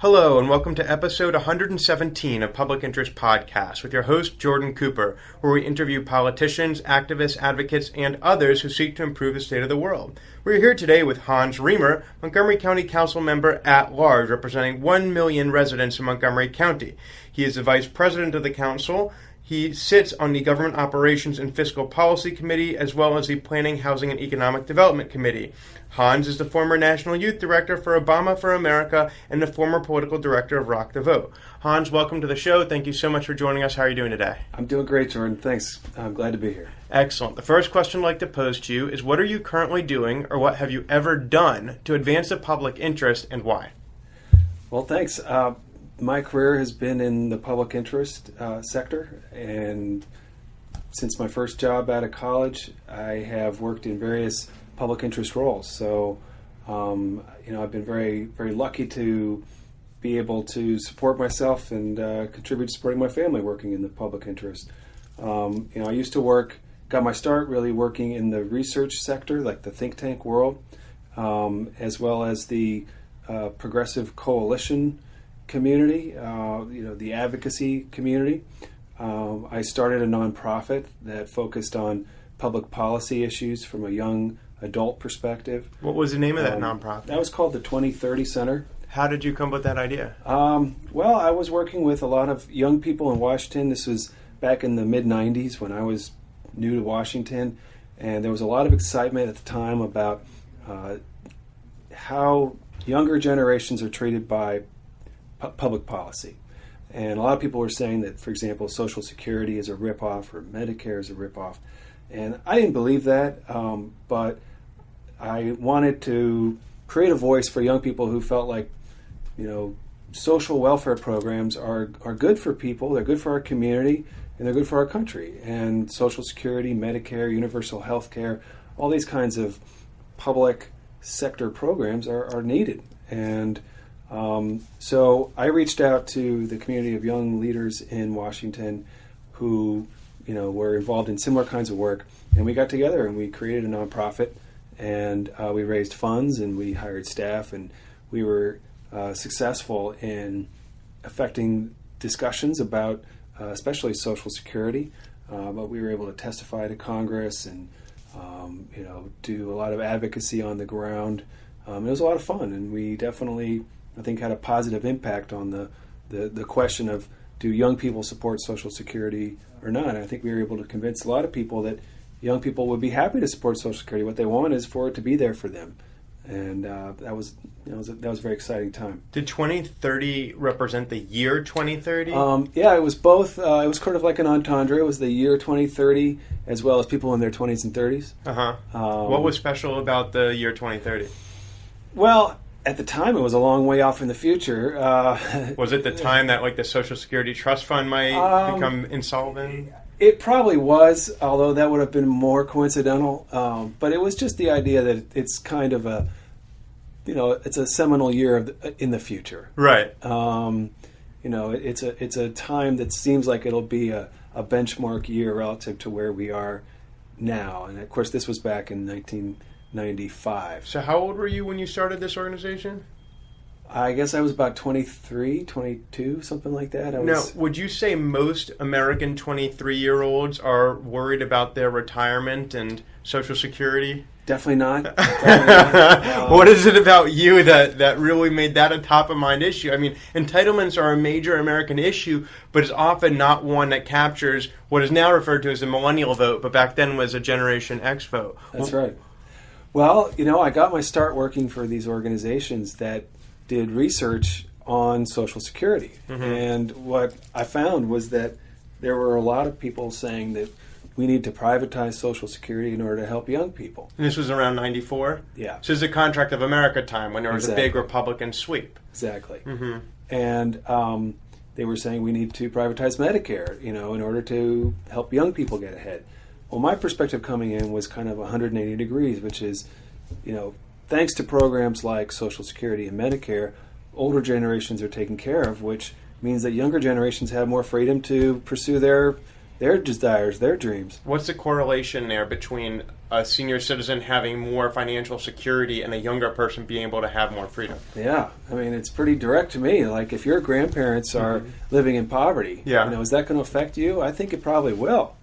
Hello, and welcome to episode 117 of Public Interest Podcast with your host, Jordan Cooper, where we interview politicians, activists, advocates, and others who seek to improve the state of the world. We're here today with Hans Riemer, Montgomery County Council member at large, representing 1 million residents in Montgomery County. He is the vice president of the council. He sits on the Government Operations and Fiscal Policy Committee, as well as the Planning, Housing, and Economic Development Committee. Hans is the former National Youth Director for Obama for America and the former political director of Rock the Vote. Hans, welcome to the show. Thank you so much for joining us. How are you doing today? I'm doing great, Jordan. Thanks. I'm glad to be here. Excellent. The first question I'd like to pose to you is, what are you currently doing, or what have you ever done to advance the public interest, and why? Well, thanks. My career has been in the public interest sector, and since my first job out of college, I have worked in various public interest roles. So, I've been very, very lucky to be able to support myself and contribute to supporting my family working in the public interest. I used to got my start really working in the research sector, like the think tank world, as well as the progressive coalition community, the advocacy community. I started a nonprofit that focused on public policy issues from a young adult perspective. What was the name of that nonprofit? That was called the 2030 Center. How did you come up with that idea? Well, I was working with a lot of young people in Washington. This was back in the mid-90s when I was new to Washington, and there was a lot of excitement at the time about how younger generations are treated by public policy. And a lot of people were saying that, for example, Social Security is a ripoff or Medicare is a ripoff. And I didn't believe that, but I wanted to create a voice for young people who felt like, social welfare programs are good for people, they're good for our community, and they're good for our country. And Social Security, Medicare, universal health care, all these kinds of public sector programs are needed. And so I reached out to the community of young leaders in Washington who, were involved in similar kinds of work, and we got together and we created a nonprofit, and we raised funds and we hired staff, and we were successful in affecting discussions about especially Social Security, but we were able to testify to Congress and do a lot of advocacy on the ground. It was a lot of fun, and we definitely, I think, had a positive impact on the question of, do young people support Social Security or not? And I think we were able to convince a lot of people that young people would be happy to support Social Security. What they want is for it to be there for them, and that was a very exciting time. Did 2030 represent the year 2030? Yeah, it was both. It was kind of like an entendre. It was the year 2030 as well as people in their 20s and 30s. What was special about the year 2030? Well, at the time, it was a long way off in the future. Was it the time that the Social Security Trust Fund might become insolvent? It probably was, although that would have been more coincidental. But it was just the idea that it's kind of it's a seminal year in the future. Right. It's a time that seems like it'll be a benchmark year relative to where we are now. And of course, this was back in 1995. So how old were you when you started this organization? I guess I was about 23, 22, something like that. Now, would you say most American 23-year-olds are worried about their retirement and Social Security? Definitely not. What is it about you that really made that a top-of-mind issue? I mean, entitlements are a major American issue, but it's often not one that captures what is now referred to as a millennial vote, but back then was a Generation X vote. That's right. Well, I got my start working for these organizations that did research on Social Security. Mm-hmm. And what I found was that there were a lot of people saying that we need to privatize Social Security in order to help young people. And this was around 94? Yeah. So this is the Contract of America time when there was a big Republican sweep. Exactly. Mm-hmm. And they were saying we need to privatize Medicare, in order to help young people get ahead. Well, my perspective coming in was kind of 180 degrees, which is, thanks to programs like Social Security and Medicare, older generations are taken care of, which means that younger generations have more freedom to pursue their desires, their dreams. What's the correlation there between a senior citizen having more financial security and a younger person being able to have more freedom. Yeah, I mean, it's pretty direct to me. Like, if your grandparents are living in poverty, is that going to affect you? I think it probably will,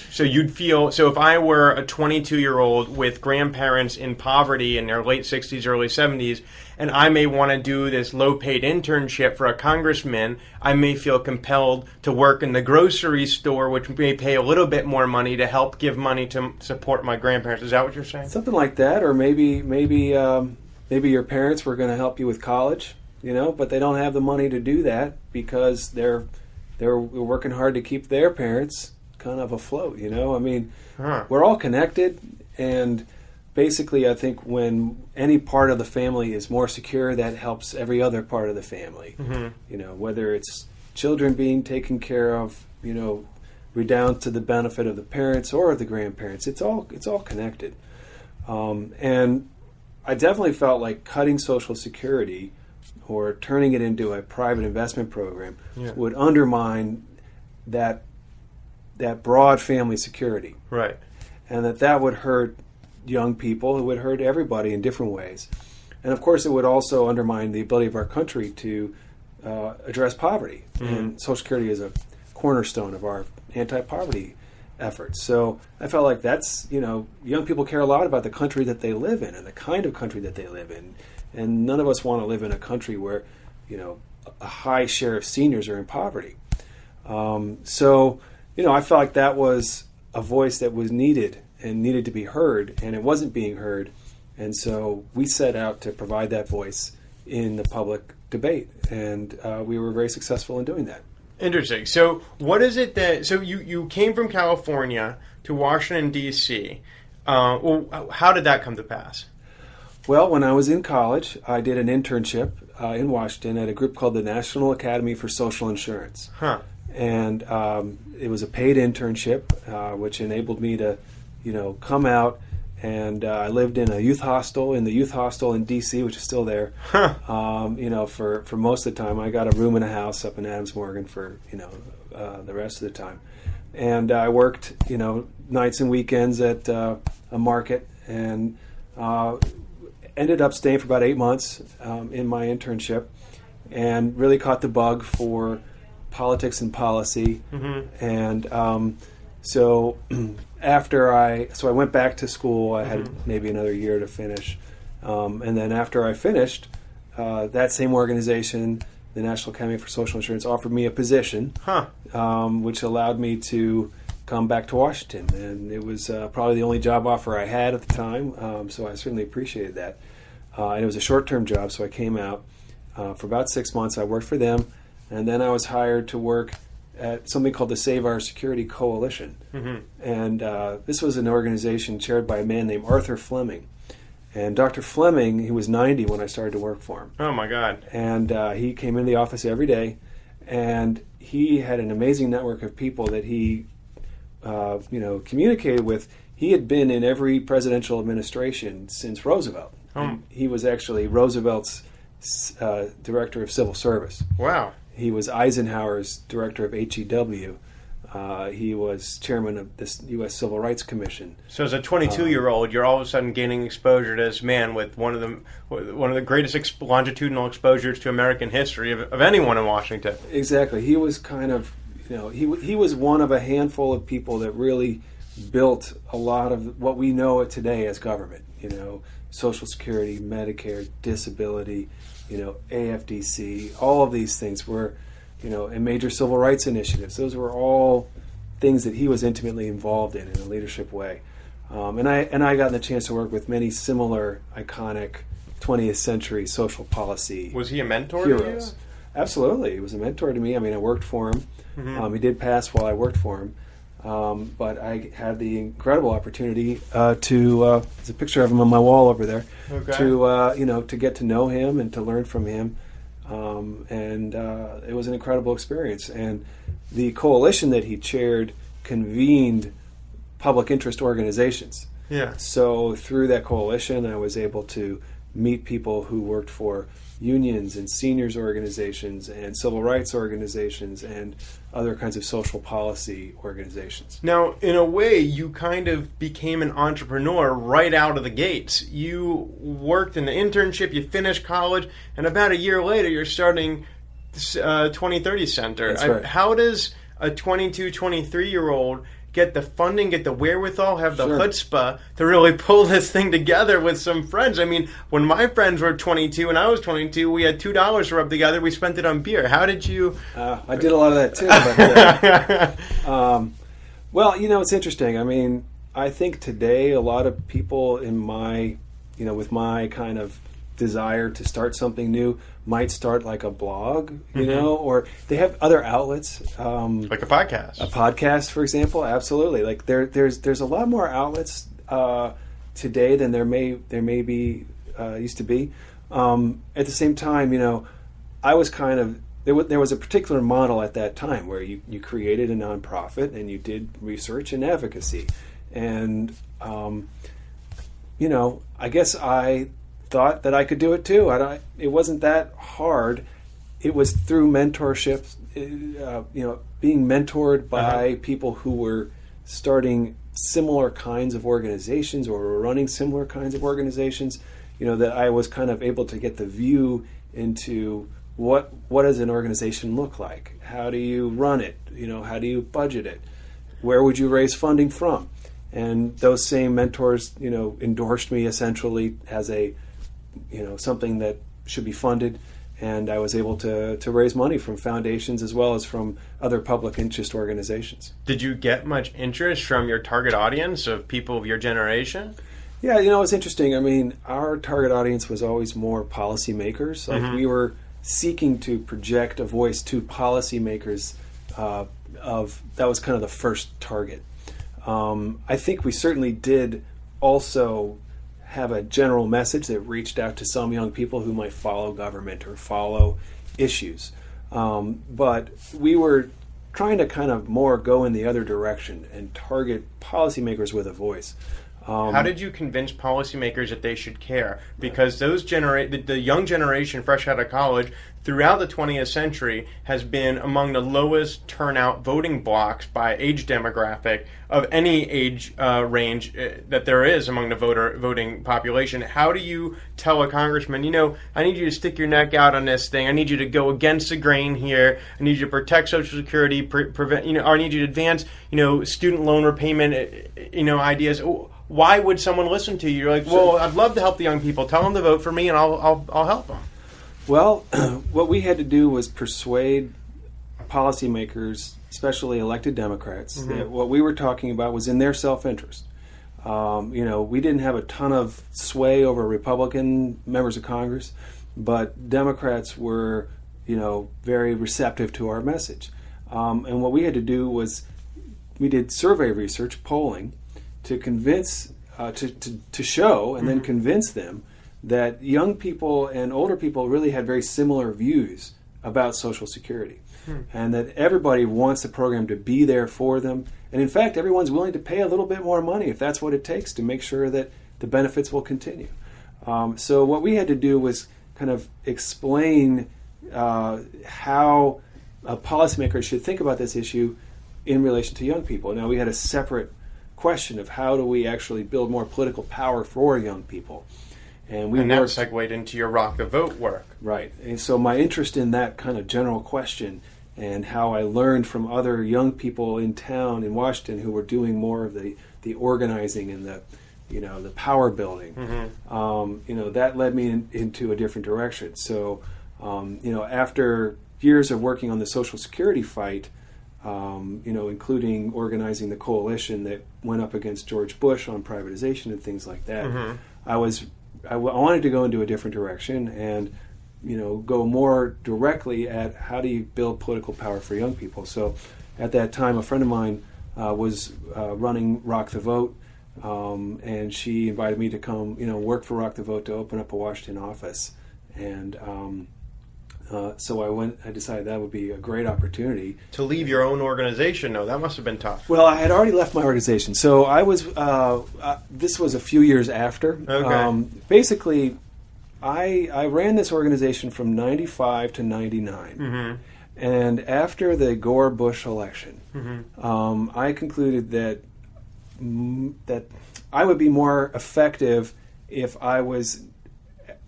So you'd feel, so if I were a 22-year-old with grandparents in poverty in their late 60s, early 70s, and I may want to do this low-paid internship for a congressman, I may feel compelled to work in the grocery store, which may pay a little bit more money to help give money to support my grandparents. Is that what you're saying? Something like that, or maybe your parents were going to help you with college, but they don't have the money to do that because they're working hard to keep their parents kind of afloat. I mean, we're all connected, and basically, I think when any part of the family is more secure, that helps every other part of the family. Whether it's children being taken care of, redound to the benefit of the parents or the grandparents. It's all connected. And I definitely felt like cutting Social Security or turning it into a private investment program would undermine that broad family security. Right. And that would hurt young people. It would hurt everybody in different ways. And of course, it would also undermine the ability of our country to address poverty. And Social Security is a cornerstone of our anti-poverty efforts. So I felt like that's, young people care a lot about the country that they live in and the kind of country that they live in. And none of us want to live in a country where, a high share of seniors are in poverty. So I felt like that was a voice that was needed and needed to be heard, and it wasn't being heard. And so we set out to provide that voice in the public debate, and we were very successful in doing that. Interesting. So what is it that, so you came from California to Washington, D.C. How did that come to pass? Well, when I was in college, I did an internship in Washington at a group called the National Academy for Social Insurance. And it was a paid internship, which enabled me to, come out. And I lived in a youth hostel, in D.C., which is still there. For most of the time. I got a room in a house up in Adams Morgan for, the rest of the time. And I worked, nights and weekends at a market, and ended up staying for about 8 months in my internship, and really caught the bug for politics and policy. And so I went back to school. I had maybe another year to finish. And then after I finished, that same organization, the National Academy for Social Insurance, offered me a position, which allowed me to come back to Washington. And it was probably the only job offer I had at the time, so I certainly appreciated that. And it was a short-term job, so I came out. For about 6 months, I worked for them, and then I was hired to work at something called the Save Our Security Coalition. And this was an organization chaired by a man named Arthur Fleming. And Dr. Fleming, he was 90 when I started to work for him. Oh, my God. And he came in the office every day, and he had an amazing network of people that he communicated with. He had been in every presidential administration since Roosevelt. He was actually Roosevelt's director of civil service. Wow. He was Eisenhower's director of HEW. He was chairman of the U.S. Civil Rights Commission. So as a 22-year-old, you're all of a sudden gaining exposure to this man with one of the greatest longitudinal exposures to American history of anyone in Washington. Exactly. He was kind of, he was one of a handful of people that really built a lot of what we know today as government. Social Security, Medicare, disability, AFDC, all of these things were, and major civil rights initiatives. Those were all things that he was intimately involved in a leadership way. And I got the chance to work with many similar iconic 20th century social policy. Was he a mentor heroes. to you? Absolutely. He was a mentor to me. I mean, I worked for him. He did pass while I worked for him. But I had the incredible opportunity to, there's a picture of him on my wall over there, to get to know him and to learn from him. And it was an incredible experience. And the coalition that he chaired convened public interest organizations. Yeah. So through that coalition, I was able to meet people who worked for unions and seniors organizations and civil rights organizations and other kinds of social policy organizations. Now, in a way, you kind of became an entrepreneur right out of the gates. You worked in the internship, you finished college, and about a year later, you're starting 2030 Center. That's right. How does a 22, 23-year-old get the funding, get the wherewithal, have the chutzpah to really pull this thing together with some friends? I mean, when my friends were 22 and I was 22, we had $2 to rub together. We spent it on beer. How did you... I did a lot of that too. But, well, it's interesting. I mean, I think today a lot of people in my, with my kind of desire to start something new might start like a blog, or they have other outlets. Like a podcast. A podcast, for example, absolutely. Like there's a lot more outlets today than there may be used to be. At the same time, I was kind of there was a particular model at that time where you created a nonprofit and you did research and advocacy, and I guess I thought that I could do it too. It wasn't that hard. It was through mentorship, being mentored by people who were starting similar kinds of organizations or were running similar kinds of organizations, that I was kind of able to get the view into what does an organization look like? How do you run it? How do you budget it? Where would you raise funding from? And those same mentors, endorsed me essentially as a something that should be funded, and I was able to raise money from foundations as well as from other public interest organizations. Did you get much interest from your target audience of people of your generation? Yeah, it's interesting. I mean, our target audience was always more policymakers. Like we were seeking to project a voice to policymakers. That was kind of the first target. I think we certainly did also have a general message that reached out to some young people who might follow government or follow issues. But we were trying to kind of more go in the other direction and target policymakers with a voice. How did you convince policymakers that they should care? Because the young generation fresh out of college throughout the 20th century has been among the lowest turnout voting blocks by age demographic of any age range that there is among the voting population. How do you tell a congressman, I need you to stick your neck out on this thing. I need you to go against the grain here. I need you to protect Social Security, prevent, or I need you to advance, student loan repayment, ideas. Why would someone listen to you? You're like, well, I'd love to help the young people. Tell them to vote for me, and I'll help them. Well, what we had to do was persuade policymakers, especially elected Democrats, that what we were talking about was in their self-interest. We didn't have a ton of sway over Republican members of Congress, but Democrats were, very receptive to our message. And what we had to do was we did survey research, polling, to convince, to show and then convince them that young people and older people really had very similar views about Social Security, and that everybody wants the program to be there for them. And in fact, everyone's willing to pay a little bit more money if that's what it takes to make sure that the benefits will continue. So what we had to do was kind of explain how policymakers should think about this issue in relation to young people. Now, we had a separate question of how do we actually build more political power for young people. And that segued into your Rock the Vote work. Right. And so my interest in that kind of general question and how I learned from other young people in town in Washington who were doing more of the organizing and the power building, that led me into a different direction. So, after years of working on the Social Security fight, including organizing the coalition that went up against George Bush on privatization and things like that, I wanted to go into a different direction and, go more directly at how do you build political power for young people. So at that time, a friend of mine was running Rock the Vote, and she invited me to come, work for Rock the Vote to open up a Washington office. And so I decided that would be a great opportunity. To leave your own organization, though, that must have been tough. Well, I had already left my organization. So I was, this was a few years after. Okay. Basically, I ran this organization from 95 to 99. Mm-hmm. And after the Gore-Bush election, I concluded that I would be more effective if I was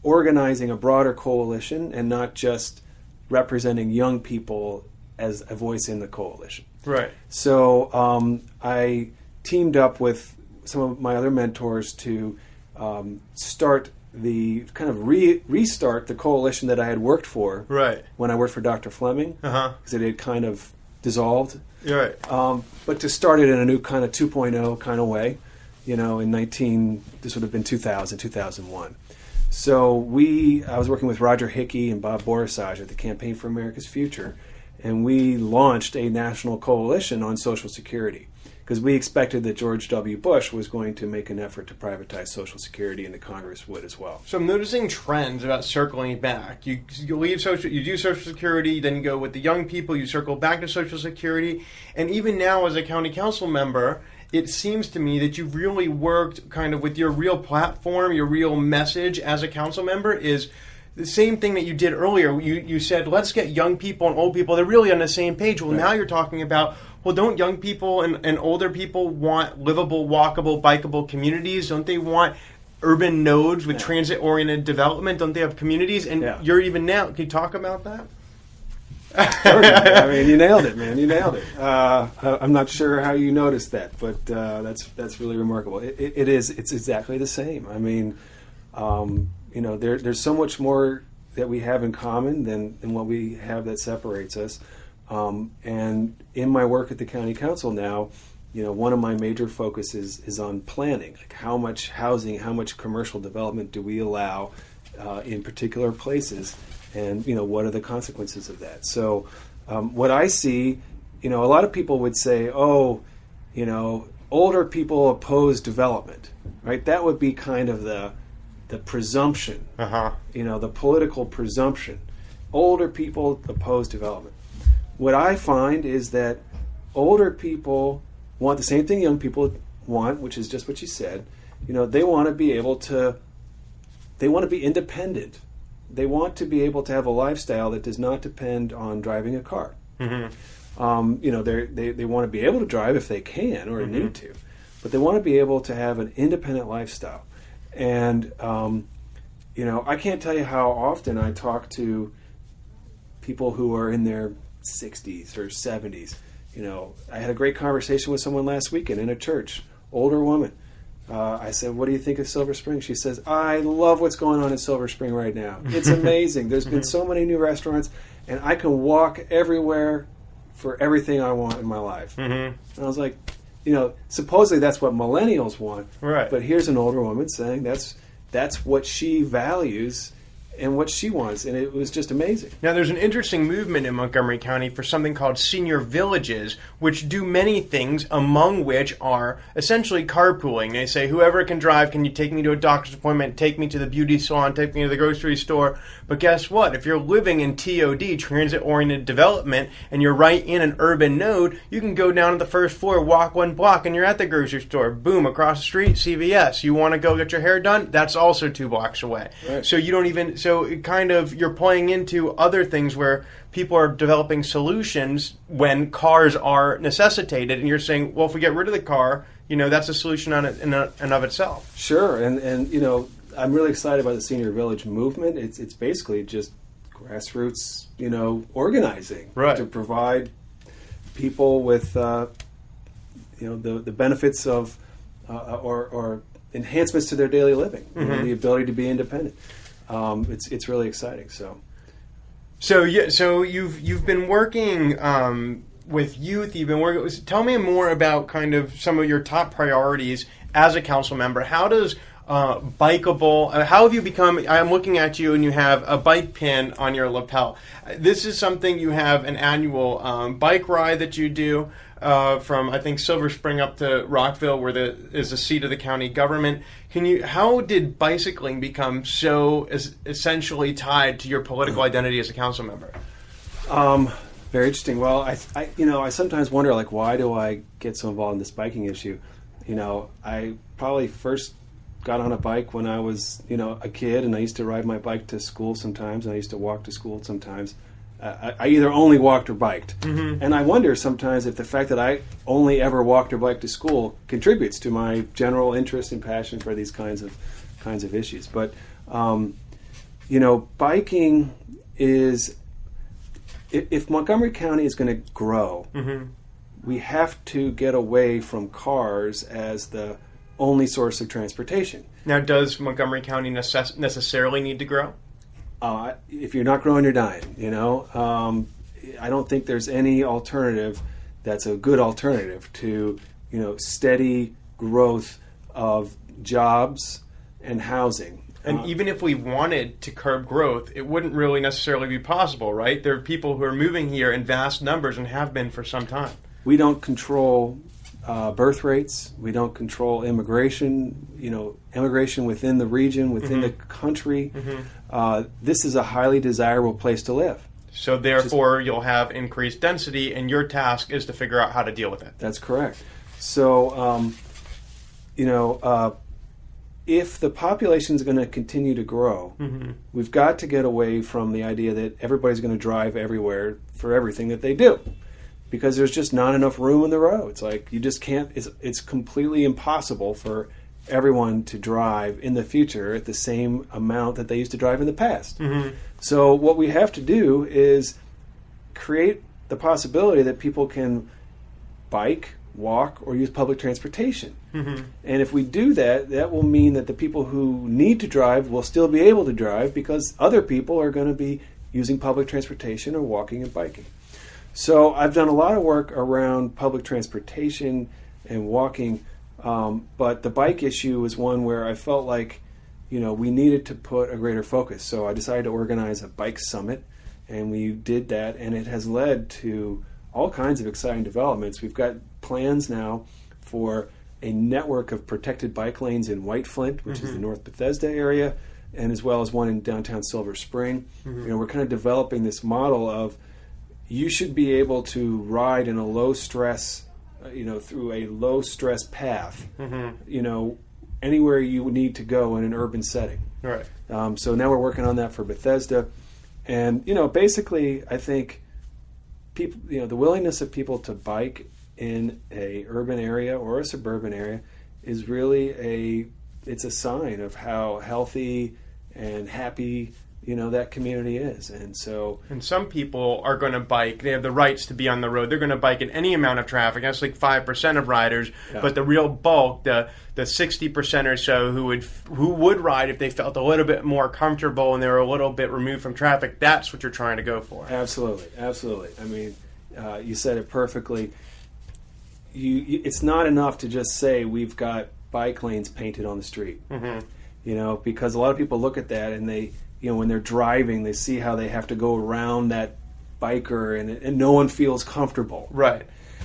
organizing a broader coalition and not just representing young people as a voice in the coalition. Right. So I teamed up with some of my other mentors to start the kind of restart the coalition that I had worked for when I worked for Dr. Fleming, because it had kind of dissolved. Right. But to start it in a new kind of 2.0 kind of way, this would have been 2001. So I was working with Roger Hickey and Bob Borisage at the Campaign for America's Future, and we launched a national coalition on Social Security, because we expected that George W. Bush was going to make an effort to privatize Social Security, and the Congress would as well. So I'm noticing trends about circling back. You leave you do Social Security, then you go with the young people, you circle back to Social Security, and even now as a county council member, it seems to me that you've really worked kind of with your real platform, your real message as a council member is the same thing that you did earlier. You said, let's get young people and old people, they're really on the same page. Well, now you're talking about, well, don't young people and older people want livable, walkable, bikeable communities? Don't they want urban nodes with transit-oriented development? Don't they have communities? And you're even now, can you talk about that? I mean, you nailed it, man. You nailed it. I'm not sure how you noticed that, but that's really remarkable. It is. It's exactly the same. I mean, there's so much more that we have in common than what we have that separates us. And in my work at the county council now, one of my major focuses is on planning. Like, how much housing, how much commercial development do we allow in particular places? And, what are the consequences of that? So what I see, a lot of people would say, older people oppose development, right? That would be kind of the presumption, the political presumption. Older people oppose development. What I find is that older people want the same thing young people want, which is just what you said. They want to be able to, they want to be independent. They want to be able to have a lifestyle that does not depend on driving a car. They want to be able to drive if they can or need to, but they want to be able to have an independent lifestyle. And I can't tell you how often I talk to people who are in their 60s or 70s. I had a great conversation with someone last weekend in a church, older woman. I said, what do you think of Silver Spring? She says, I love what's going on in Silver Spring right now. It's amazing. There's been so many new restaurants, and I can walk everywhere for everything I want in my life. And I was like, supposedly that's what millennials want. Right. But here's an older woman saying that's what she values and what she wants, and it was just amazing. Now, there's an interesting movement in Montgomery County for something called senior villages, which do many things, among which are essentially carpooling. They say, whoever can drive, can you take me to a doctor's appointment, take me to the beauty salon, take me to the grocery store? But guess what? If you're living in TOD, transit-oriented development, and you're right in an urban node, you can go down to the first floor, walk 1 block, and you're at the grocery store. Boom, across the street, CVS. You want to go get your hair done? That's also 2 blocks away. Right. So you don't even... So it kind of, you're playing into other things where people are developing solutions when cars are necessitated, and you're saying, well, if we get rid of the car, that's a solution in and of itself. Sure, and I'm really excited about the senior village movement. It's basically just grassroots, organizing to provide people with, the benefits of or enhancements to their daily living, the ability to be independent. It's really exciting. So you've been working with youth. You've been working. Tell me more about kind of some of your top priorities as a council member. How does Bikable? How have you become? I'm looking at you, and you have a bike pin on your lapel. This is something you have an annual bike ride that you do. From, I think, Silver Spring up to Rockville, where is the seat of the county government. How did bicycling become so essentially tied to your political identity as a council member? Very interesting. Well, I sometimes wonder, why do I get so involved in this biking issue? I probably first got on a bike when I was, a kid, and I used to ride my bike to school sometimes, and I used to walk to school sometimes. I either only walked or biked. Mm-hmm. And I wonder sometimes if the fact that I only ever walked or biked to school contributes to my general interest and passion for these kinds of issues. But, biking is, if Montgomery County is going to grow, mm-hmm. we have to get away from cars as the only source of transportation. Now, does Montgomery County necessarily need to grow? If you're not growing, you're dying. I don't think there's any alternative that's a good alternative to steady growth of jobs and housing. And even if we wanted to curb growth, it wouldn't really necessarily be possible, right? There are people who are moving here in vast numbers and have been for some time. We don't control birth rates. We don't control immigration. Immigration within the region, within mm-hmm. the country. Mm-hmm. This is a highly desirable place to live. So therefore, you'll have increased density, and your task is to figure out how to deal with it. That's correct. So, if the population is going to continue to grow, mm-hmm. we've got to get away from the idea that everybody's going to drive everywhere for everything that they do. Because there's just not enough room in the roads. Like, you just can't, it's completely impossible for everyone to drive in the future at the same amount that they used to drive in the past. Mm-hmm. So what we have to do is create the possibility that people can bike, walk, or use public transportation. Mm-hmm. And if we do that, that will mean that the people who need to drive will still be able to drive because other people are going to be using public transportation or walking and biking. So I've done a lot of work around public transportation and walking, but the bike issue was one where I felt like, we needed to put a greater focus. So I decided to organize a bike summit, and we did that, and it has led to all kinds of exciting developments. We've got plans now for a network of protected bike lanes in White Flint, which mm-hmm. is the North Bethesda area, and as well as one in downtown Silver Spring. Mm-hmm. We're kind of developing this model of you should be able to ride in a low stress, through a low stress path, mm-hmm. Anywhere you need to go in an urban setting. Right. So now we're working on that for Bethesda. And, basically, I think people, the willingness of people to bike in a urban area or a suburban area is really it's a sign of how healthy and happy that community is. And some people are going to bike. They have the rights to be on the road. They're going to bike in any amount of traffic. That's like 5% of riders. Yeah. But the real bulk, the 60% or so who would ride if they felt a little bit more comfortable and they were a little bit removed from traffic, that's what you're trying to go for. Absolutely. I mean, you said it perfectly. It's not enough to just say we've got bike lanes painted on the street. Mm-hmm. Because a lot of people look at that and they, when they're driving, they see how they have to go around that biker and no one feels comfortable. Right.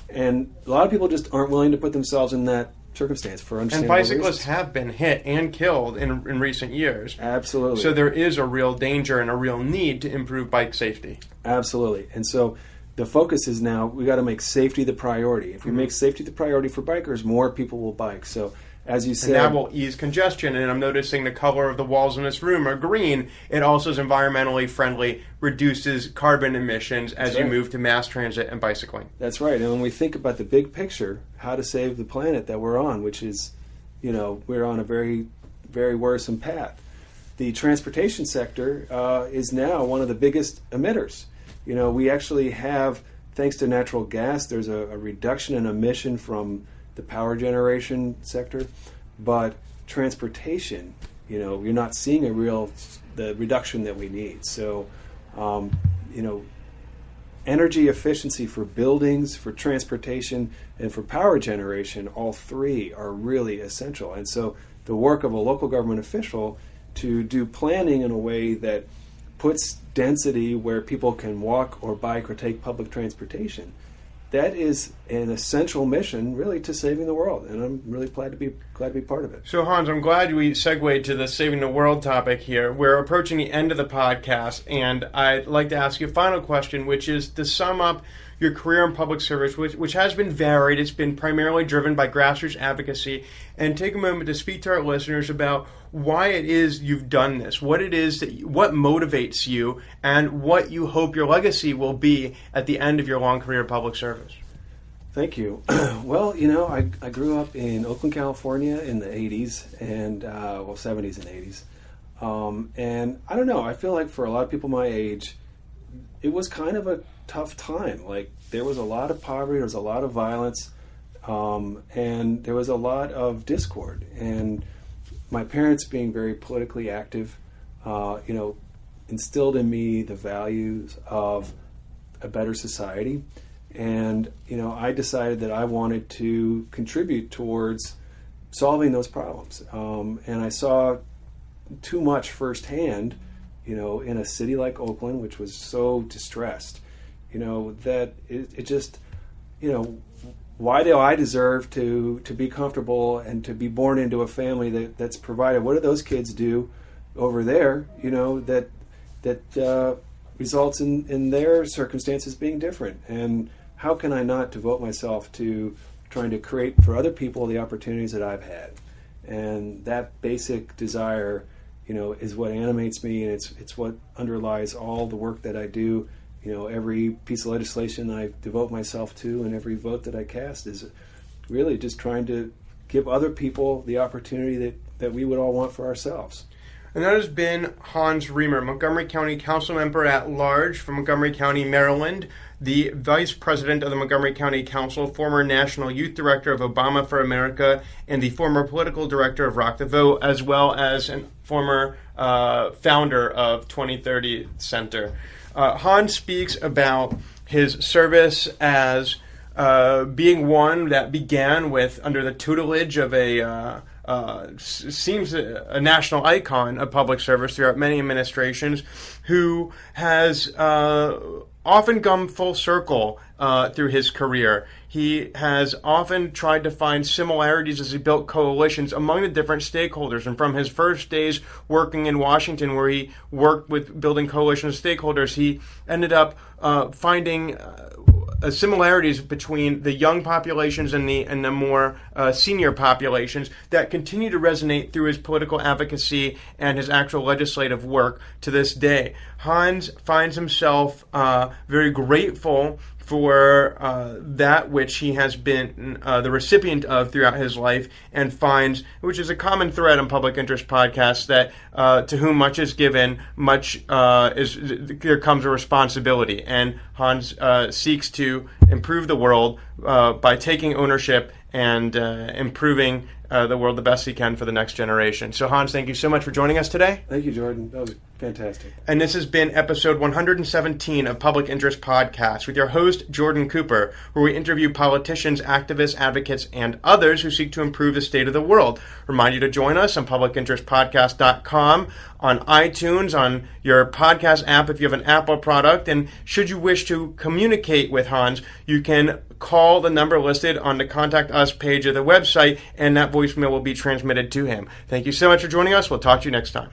And a lot of people just aren't willing to put themselves in that circumstance for understandable reasons. And bicyclists have been hit and killed in recent years. Absolutely. So there is a real danger and a real need to improve bike safety. Absolutely. And so the focus is now we got to make safety the priority. If we mm-hmm. make safety the priority for bikers, more people will bike. So as you said, and that will ease congestion. And I'm noticing the color of the walls in this room are green. It also is environmentally friendly, reduces carbon emissions as you move to mass transit and bicycling. That's right. And when we think about the big picture, how to save the planet that we're on, which is, we're on a very, very worrisome path. The transportation sector is now one of the biggest emitters. We actually have, thanks to natural gas, there's a reduction in emission from the power generation sector, but transportation, you're not seeing the reduction that we need. So, energy efficiency for buildings, for transportation, and for power generation, all three are really essential. And so the work of a local government official to do planning in a way that puts density where people can walk or bike or take public transportation that is an essential mission, really, to saving the world, and I'm really glad to be part of it. So, Hans, I'm glad we segued to the saving the world topic here. We're approaching the end of the podcast, and I'd like to ask you a final question, which is to sum up your career in public service, which has been varied. It's been primarily driven by grassroots advocacy, and take a moment to speak to our listeners about why it is you've done this, what it is what motivates you, and what you hope your legacy will be at the end of your long career in public service. Thank you. Well, I grew up in Oakland, California in the 80s, and 70s and 80s. And I don't know, I feel like for a lot of people my age, it was kind of a tough time. Like, there was a lot of poverty, there was a lot of violence, and there was a lot of discord. And my parents, being very politically active, instilled in me the values of a better society. And, I decided that I wanted to contribute towards solving those problems. And I saw too much firsthand, in a city like Oakland, which was so distressed, that it just, why do I deserve to be comfortable and to be born into a family that's provided? What do those kids do over there, that results in their circumstances being different? And how can I not devote myself to trying to create for other people the opportunities that I've had? And that basic desire, is what animates me, and it's what underlies all the work that I do. Every piece of legislation I devote myself to and every vote that I cast is really just trying to give other people the opportunity that we would all want for ourselves. And that has been Hans Riemer, Montgomery County Council Member at Large from Montgomery County, Maryland, the Vice President of the Montgomery County Council, former National Youth Director of Obama for America, and the former Political Director of Rock the Vote, as well as a former founder of 2030 Center. Hans speaks about his service as being one that began with under the tutelage of seems a national icon of public service throughout many administrations, who has often come full circle through his career. He has often tried to find similarities as he built coalitions among the different stakeholders. And from his first days working in Washington, where he worked with building coalitions of stakeholders, he ended up finding similarities between the young populations and the more senior populations that continue to resonate through his political advocacy and his actual legislative work to this day. Hans finds himself very grateful for that which he has been the recipient of throughout his life, and finds, which is a common thread on public interest podcasts, that to whom much is given, much there comes a responsibility. And Hans seeks to improve the world by taking ownership and improving the world the best he can for the next generation. So, Hans, thank you so much for joining us today. Thank you, Jordan. That was fantastic. And this has been episode 117 of Public Interest Podcast with your host, Jordan Cooper, where we interview politicians, activists, advocates, and others who seek to improve the state of the world. Remind you to join us on publicinterestpodcast.com, on iTunes, on your podcast app if you have an Apple product. And should you wish to communicate with Hans, you can call the number listed on the Contact Us page of the website, and that voicemail will be transmitted to him. Thank you so much for joining us. We'll talk to you next time.